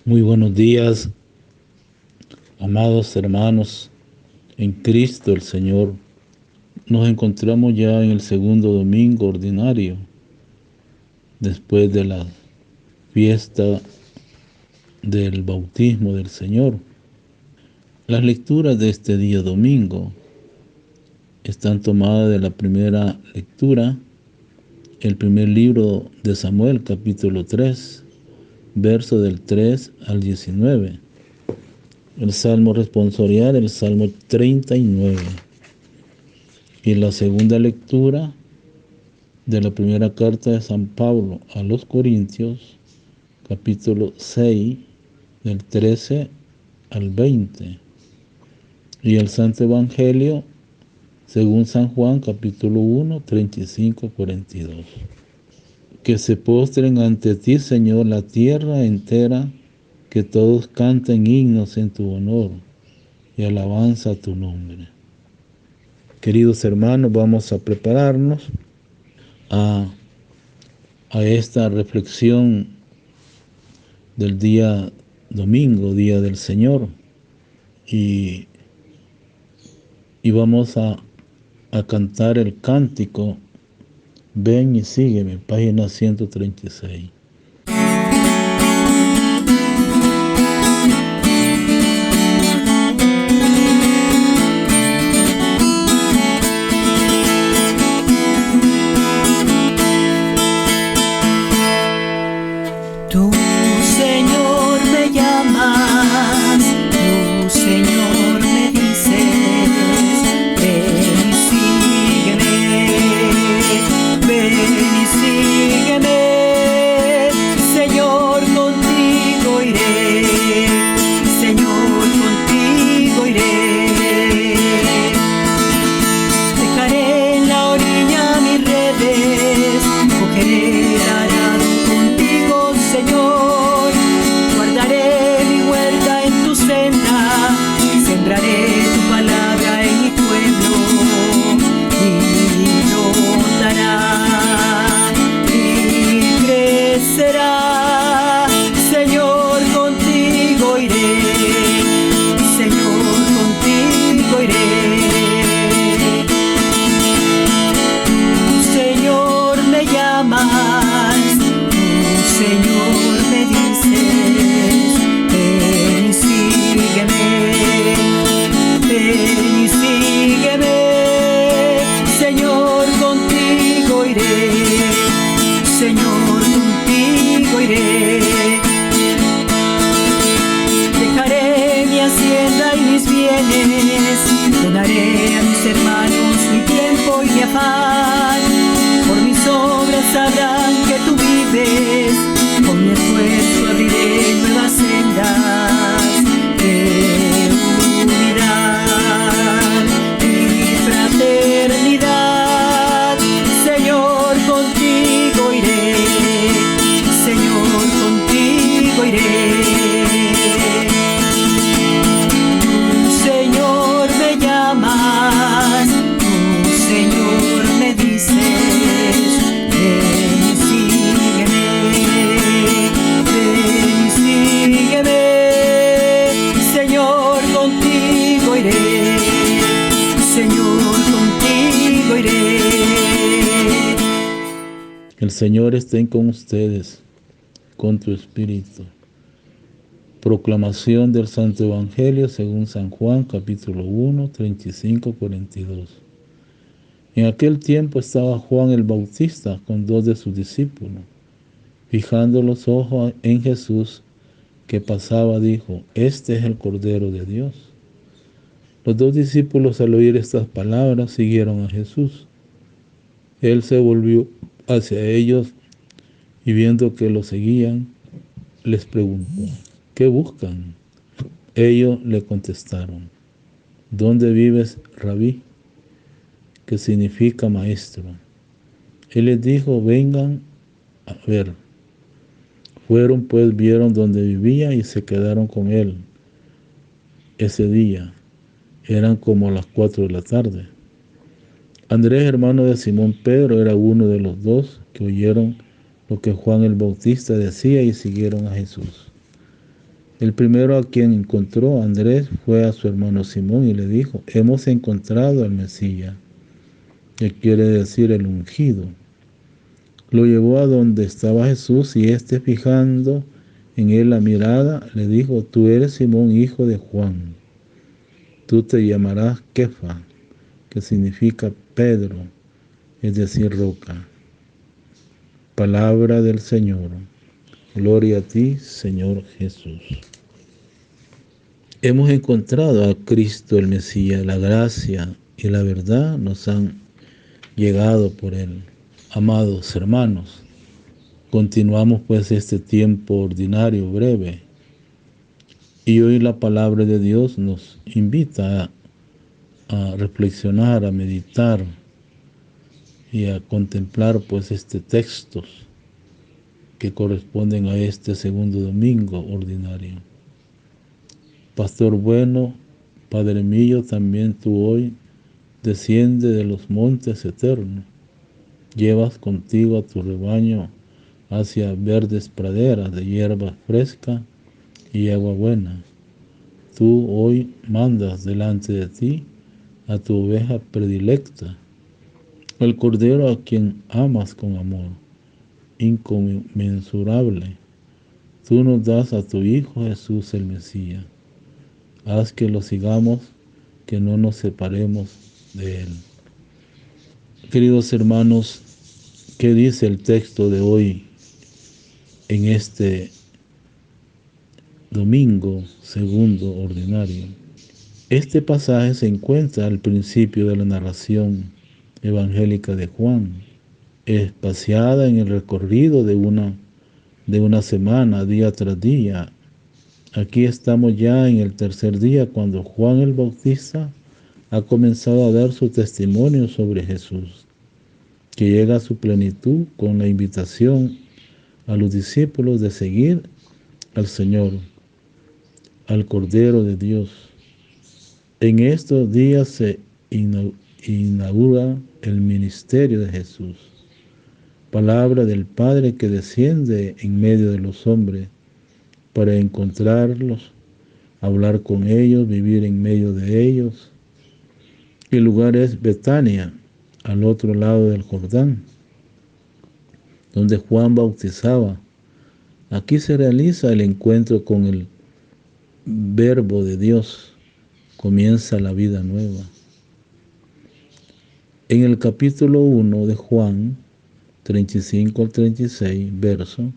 Muy buenos días, amados hermanos en Cristo el Señor. Nos encontramos ya en el segundo domingo ordinario, después de la fiesta del bautismo del Señor. Las lecturas de este día domingo están tomadas de la primera lectura, el primer libro de Samuel, capítulo 3, verso del 3 al 19. El Salmo responsorial, el Salmo 39. Y la segunda lectura de la primera carta de San Pablo a los Corintios, capítulo 6, del 13 al 20. Y el Santo Evangelio, según San Juan, capítulo 1, 35, 42. Que se postren ante ti, Señor, la tierra entera, que todos canten himnos en tu honor y alabanza a tu nombre. Queridos hermanos, vamos a prepararnos a esta reflexión del día domingo, día del Señor, y vamos a cantar el cántico Ven y sígueme, página 136. Tú, Señor, me llamas, tú, Señor, me dices, ven y sígueme, Señor, contigo iré, Señor, contigo iré. Dejaré en la orilla mis redes, cogeré el arado contigo, Señor, guardaré mi huerta en tu senda, sembraré tu palabra en mi pueblo, y brotará y crecerá. Señor, contigo iré, Señor, contigo iré. Tú, Señor, me llamas, tú, Señor, me dices, ven y sígueme, Señor, contigo iré, Señor, contigo iré. Dejaré mi hacienda y mis bienes, donaré a mis hermanos mi tiempo y mi afán. Por mis obras sabrán que tú vives, con mi esfuerzo abriré nuevas sendas de unidad y fraternidad. Señor, contigo iré, Señor, contigo iré. Tú, Señor, me llamas, tú, Señor, me dices, ven y sígueme, Señor, contigo iré, Señor, contigo iré. El Señor esté con ustedes, con tu espíritu. Proclamación del Santo Evangelio según San Juan, capítulo 1, 35, 42. En aquel tiempo estaba Juan el Bautista con 2 de sus discípulos. Fijando los ojos en Jesús que pasaba, dijo: Este es el Cordero de Dios. Los 2 discípulos, al oír estas palabras, siguieron a Jesús. Él se volvió hacia ellos y, viendo que lo seguían, les preguntó: ¿qué buscan? Ellos le contestaron: ¿dónde vives, Rabí? Que significa maestro. Él les dijo: vengan a ver. Fueron pues, vieron donde vivía y se quedaron con él. Ese día eran como las 4 de la tarde. Andrés, hermano de Simón Pedro, era uno de los 2 que oyeron lo que Juan el Bautista decía y siguieron a Jesús. El primero a quien encontró Andrés fue a su hermano Simón y le dijo: hemos encontrado al Mesías, que quiere decir el ungido. Lo llevó a donde estaba Jesús y éste, fijando en él la mirada, le dijo: tú eres Simón, hijo de Juan. Tú te llamarás Kefa, que significa Pedro, es decir, roca. Palabra del Señor. Gloria a ti, Señor Jesús. Hemos encontrado a Cristo el Mesías. La gracia y la verdad nos han llegado por él. Amados hermanos, continuamos pues este tiempo ordinario breve, y hoy la palabra de Dios nos invita a reflexionar, a meditar y a contemplar pues textos que corresponden a este segundo domingo ordinario. Pastor bueno, Padre mío, también tú hoy desciende de los montes eternos, llevas contigo a tu rebaño hacia verdes praderas de hierba fresca y agua buena. Tú hoy mandas delante de ti a tu oveja predilecta, el cordero a quien amas con amor inconmensurable. Tú nos das a tu Hijo Jesús el Mesías. Haz que lo sigamos, que no nos separemos de él. Queridos hermanos, ¿qué dice el texto de hoy en este domingo segundo ordinario? Este pasaje se encuentra al principio de la narración evangélica de Juan, espaciada en el recorrido de una semana, día tras día. Aquí estamos ya en el tercer día, cuando Juan el Bautista ha comenzado a dar su testimonio sobre Jesús, que llega a su plenitud con la invitación a los discípulos de seguir al Señor, al Cordero de Dios. En estos días se inaugura el ministerio de Jesús, palabra del Padre que desciende en medio de los hombres para encontrarlos, hablar con ellos, vivir en medio de ellos. El lugar es Betania, al otro lado del Jordán, donde Juan bautizaba. Aquí se realiza el encuentro con el Verbo de Dios. Comienza la vida nueva. En el capítulo 1 de Juan, 35 al 36, verso,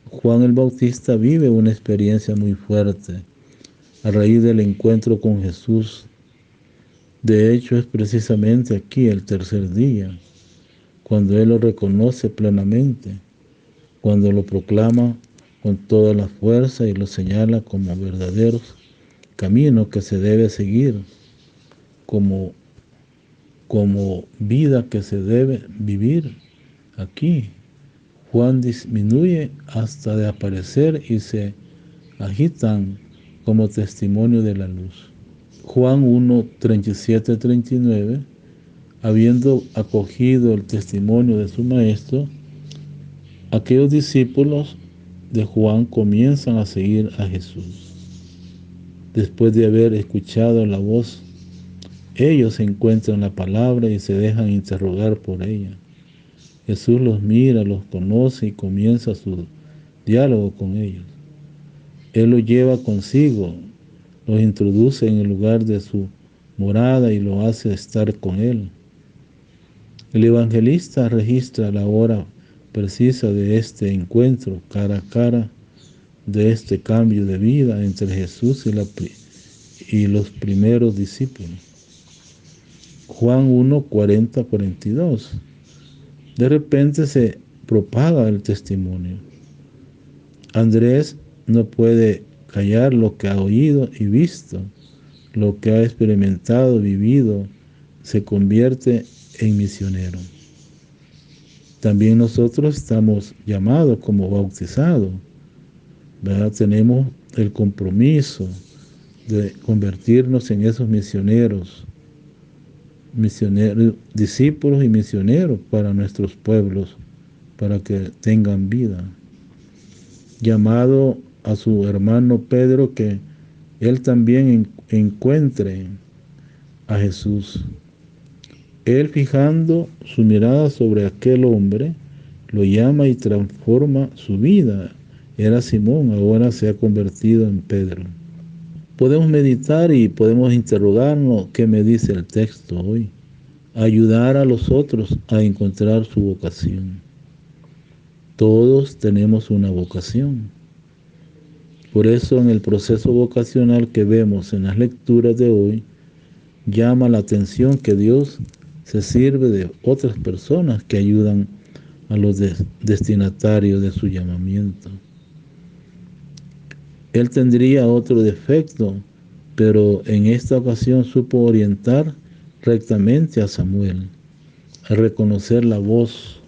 Juan el Bautista vive una experiencia muy fuerte a raíz del encuentro con Jesús. De hecho, es precisamente aquí el tercer día, cuando él lo reconoce plenamente, cuando lo proclama con toda la fuerza y lo señala como verdaderos caminos que se debe seguir, como vida que se debe vivir aquí. Juan disminuye hasta de aparecer y se agitan como testimonio de la luz. Juan 1, 37, 39, habiendo acogido el testimonio de su maestro, aquellos discípulos de Juan comienzan a seguir a Jesús. Después de haber escuchado la voz, ellos encuentran la palabra y se dejan interrogar por ella. Jesús los mira, los conoce y comienza su diálogo con ellos. Él los lleva consigo, los introduce en el lugar de su morada y lo hace estar con él. El evangelista registra la hora precisa de este encuentro cara a cara, de este cambio de vida entre Jesús y los primeros discípulos. Juan 1, 40, 42. De repente se propaga el testimonio. Andrés no puede callar lo que ha oído y visto, lo que ha experimentado, vivido, se convierte en misionero. También nosotros estamos llamados como bautizados, ¿verdad? Tenemos el compromiso de convertirnos en esos misioneros, discípulos y misioneros para nuestros pueblos, para que tengan vida. Llamado a su hermano Pedro que él también encuentre a Jesús. Él, fijando su mirada sobre aquel hombre, lo llama y transforma su vida. Era Simón, ahora se ha convertido en Pedro. Podemos meditar y podemos interrogarnos qué me dice el texto hoy. Ayudar a los otros a encontrar su vocación. Todos tenemos una vocación. Por eso en el proceso vocacional que vemos en las lecturas de hoy, llama la atención que Dios se sirve de otras personas que ayudan a los destinatarios de su llamamiento. Él tendría otro defecto, pero en esta ocasión supo orientar rectamente a Samuel, a reconocer la voz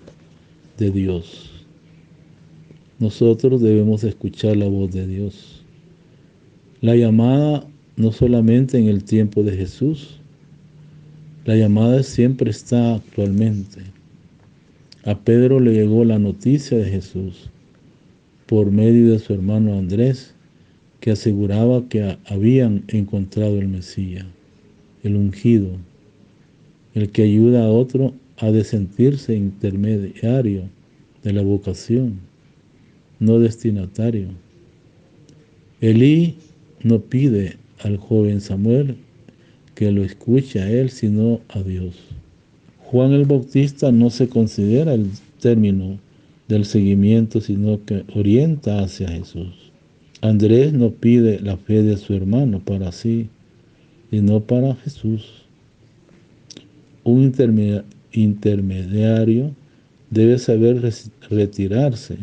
de Dios. Nosotros debemos escuchar la voz de Dios. La llamada no solamente en el tiempo de Jesús, la llamada siempre está actualmente. A Pedro le llegó la noticia de Jesús por medio de su hermano Andrés, que aseguraba que habían encontrado el Mesías, el ungido, el que ayuda a otro a de sentirse intermediario de la vocación, no destinatario. Elí no pide al joven Samuel que lo escuche a él, sino a Dios. Juan el Bautista no se considera el término del seguimiento, sino que orienta hacia Jesús. Andrés no pide la fe de su hermano para sí, sino para Jesús. Un intermediario debe saber retirarse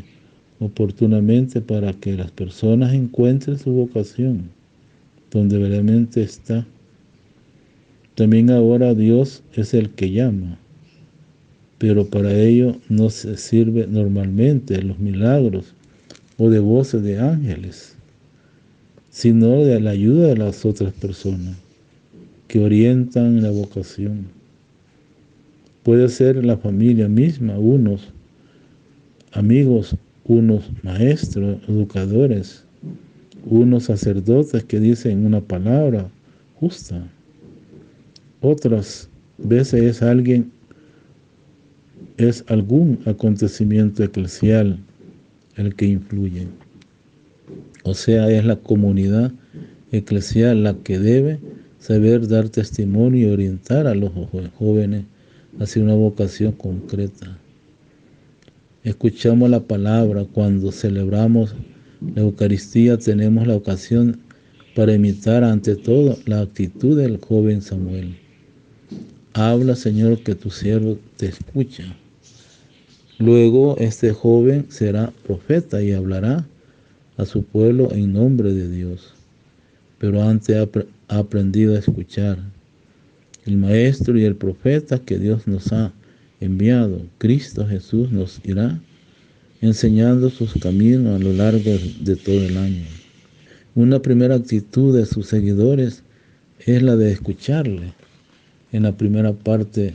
oportunamente para que las personas encuentren su vocación, donde verdaderamente está. También ahora Dios es el que llama, pero para ello no se sirve normalmente de los milagros o de voces de ángeles, sino de la ayuda de las otras personas que orientan la vocación. Puede ser la familia misma, unos amigos, unos maestros, educadores, unos sacerdotes que dicen una palabra justa. Otras veces es algún acontecimiento eclesial el que influye. O sea, es la comunidad eclesial la que debe saber dar testimonio y orientar a los jóvenes hacia una vocación concreta. Escuchamos la palabra cuando celebramos la Eucaristía, tenemos la ocasión para imitar ante todo la actitud del joven Samuel. Habla, Señor, que tu siervo te escucha. Luego este joven será profeta y hablará a su pueblo en nombre de Dios. Pero antes ha aprendido a escuchar. El maestro y el profeta que Dios nos ha enviado, Cristo Jesús, nos irá enseñando sus caminos a lo largo de todo el año. Una primera actitud de sus seguidores es la de escucharle en la primera parte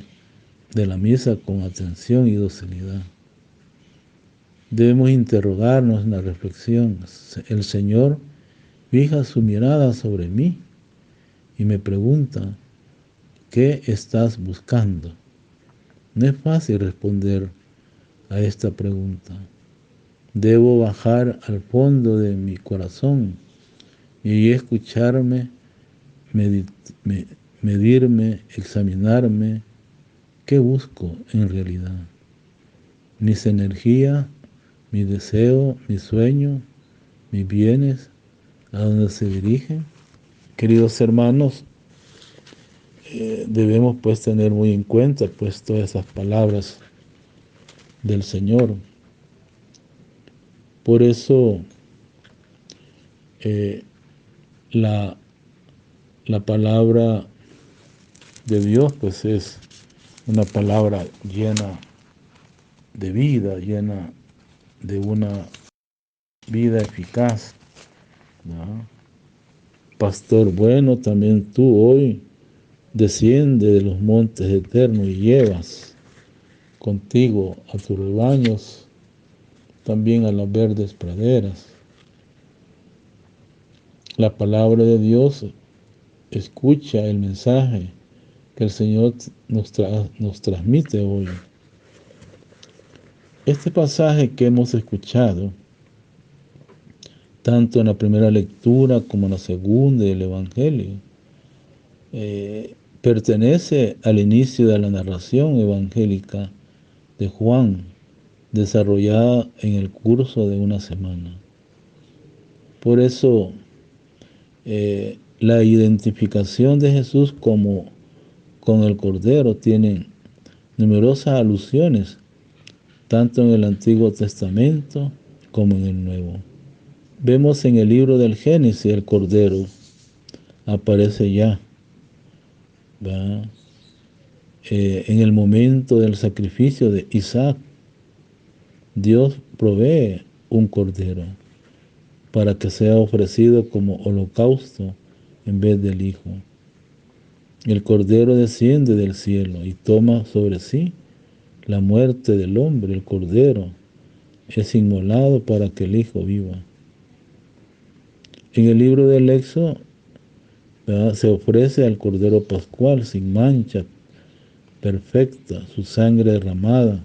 de la misa con atención y docilidad. Debemos interrogarnos en la reflexión. El Señor fija su mirada sobre mí y me pregunta, ¿qué estás buscando? No es fácil responder a esta pregunta. Debo bajar al fondo de mi corazón y escucharme, medirme, examinarme. ¿Qué busco en realidad? Mis energías, mi deseo, mi sueño, mis bienes, ¿a dónde se dirigen? Queridos hermanos, debemos pues tener muy en cuenta pues todas esas palabras del Señor. Por eso la palabra de Dios pues es una palabra llena de vida, llena de una vida eficaz, ¿no? Pastor bueno, también tú hoy desciende de los montes eternos y llevas contigo a tus rebaños, también a las verdes praderas. la palabra de Dios, escucha el mensaje que el Señor nos transmite hoy. Este pasaje que hemos escuchado, tanto en la primera lectura como en la segunda del Evangelio, pertenece al inicio de la narración evangélica de Juan, desarrollada en el curso de una semana. Por eso, la identificación de Jesús con el Cordero tiene numerosas alusiones, tanto en el Antiguo Testamento como en el Nuevo. Vemos en el libro del Génesis el Cordero aparece ya, en el momento del sacrificio de Isaac. Dios provee un cordero para que sea ofrecido como holocausto en vez del hijo. El cordero desciende del cielo y toma sobre sí la muerte del hombre. El cordero es inmolado para que el hijo viva. En el libro del Éxodo se ofrece al cordero pascual sin mancha, perfecta, su sangre derramada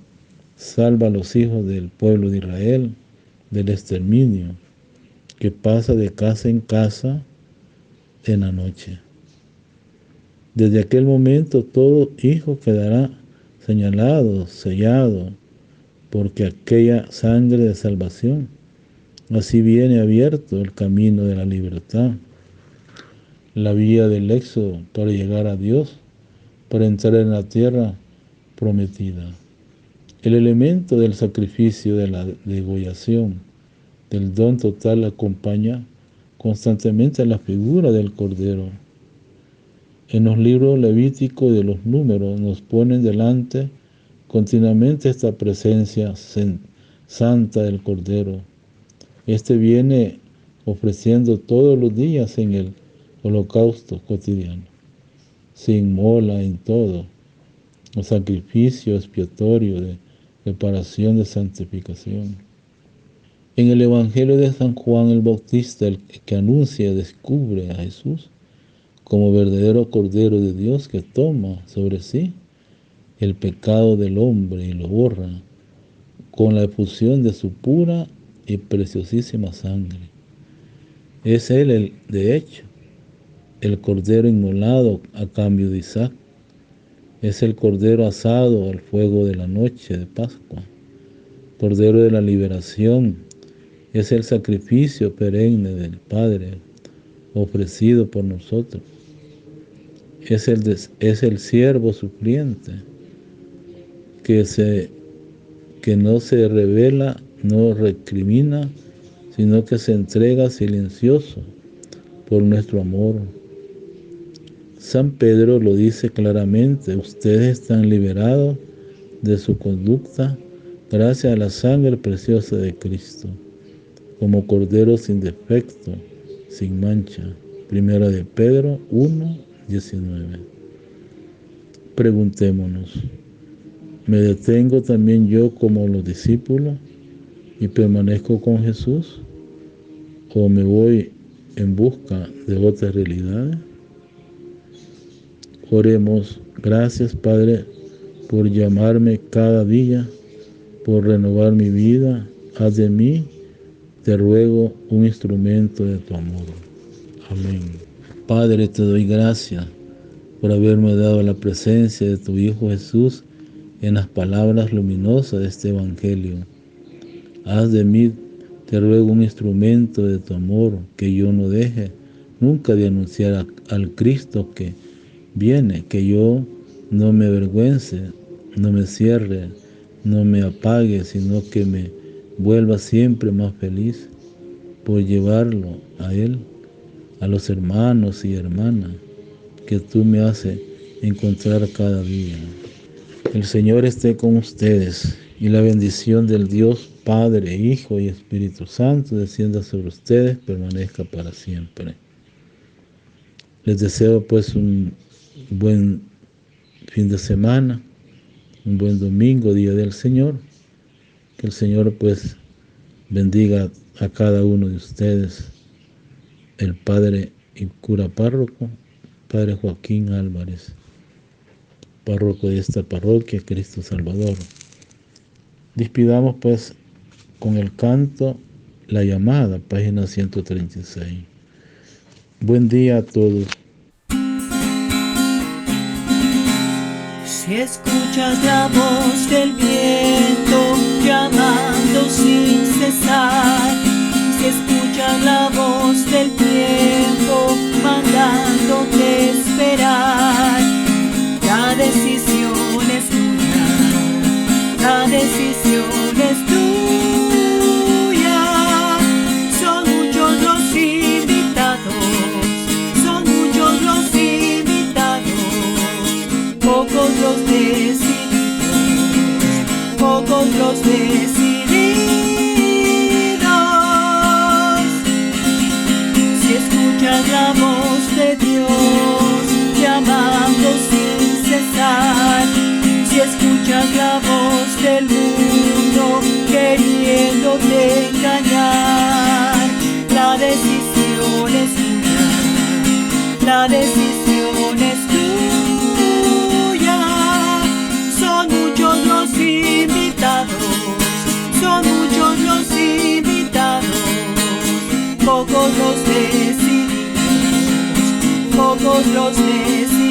salva a los hijos del pueblo de Israel del exterminio que pasa de casa en casa en la noche. Desde aquel momento todo hijo quedará señalado, sellado, porque aquella sangre de salvación, así viene abierto el camino de la libertad, la vía del éxodo para llegar a Dios, para entrar en la tierra prometida. El elemento del sacrificio, de la degollación, del don total acompaña constantemente a la figura del Cordero. En los libros levíticos y de los números nos ponen delante continuamente esta presencia santa del Cordero. Este viene ofreciendo todos los días en el holocausto cotidiano. Se inmola en todo, el sacrificio expiatorio de reparación, de santificación. En el Evangelio de San Juan el Bautista, el que anuncia y descubre a Jesús como verdadero Cordero de Dios que toma sobre sí el pecado del hombre y lo borra con la efusión de su pura y preciosísima sangre. Es Él, de hecho, el Cordero inmolado a cambio de Isaac. Es el Cordero asado al fuego de la noche de Pascua, Cordero de la liberación. Es el sacrificio perenne del Padre ofrecido por nosotros. Es el siervo sufriente que no se revela, no recrimina, sino que se entrega silencioso por nuestro amor. San Pedro lo dice claramente: ustedes están liberados de su conducta gracias a la sangre preciosa de Cristo, como corderos sin defecto, sin mancha. Primera de Pedro 1:19. Preguntémonos: ¿me detengo también yo como los discípulos y permanezco con Jesús? ¿O me voy en busca de otras realidades? Oremos. Gracias, Padre, por llamarme cada día, por renovar mi vida. Haz de mí, te ruego, un instrumento de tu amor. Amén. Padre, te doy gracias por haberme dado la presencia de tu Hijo Jesús en las palabras luminosas de este Evangelio. Haz de mí, te ruego, un instrumento de tu amor, que yo no deje nunca de anunciar al Cristo que viene, que yo no me avergüence, no me cierre, no me apague, sino que me vuelva siempre más feliz por llevarlo a Él, a los hermanos y hermanas que tú me haces encontrar cada día. El Señor esté con ustedes y la bendición del Dios Padre, Hijo y Espíritu Santo descienda sobre ustedes, permanezca para siempre. Les deseo pues un buen fin de semana, un buen domingo, día del Señor. Que el Señor pues bendiga a cada uno de ustedes el padre y cura párroco, padre Joaquín Álvarez, párroco de esta parroquia, Cristo Salvador. Despidamos pues con el canto La Llamada, página 136. Buen día a todos. Si escuchas la voz del viento llamando sin cesar, si escuchas la voz del tiempo mandándote esperar, la decisión es tuya, la decisión es tuya. Son muchos los invitados, son muchos los invitados, pocos los decididos, pocos los decididos. Si escuchas la voz de Dios llamando sin cesar, si escuchas la voz del mundo queriéndote engañar, la decisión es tuya, la decisión es tuya. Son muchos los invitados, son muchos los invitados, pocos los decididos, pocos los decididos.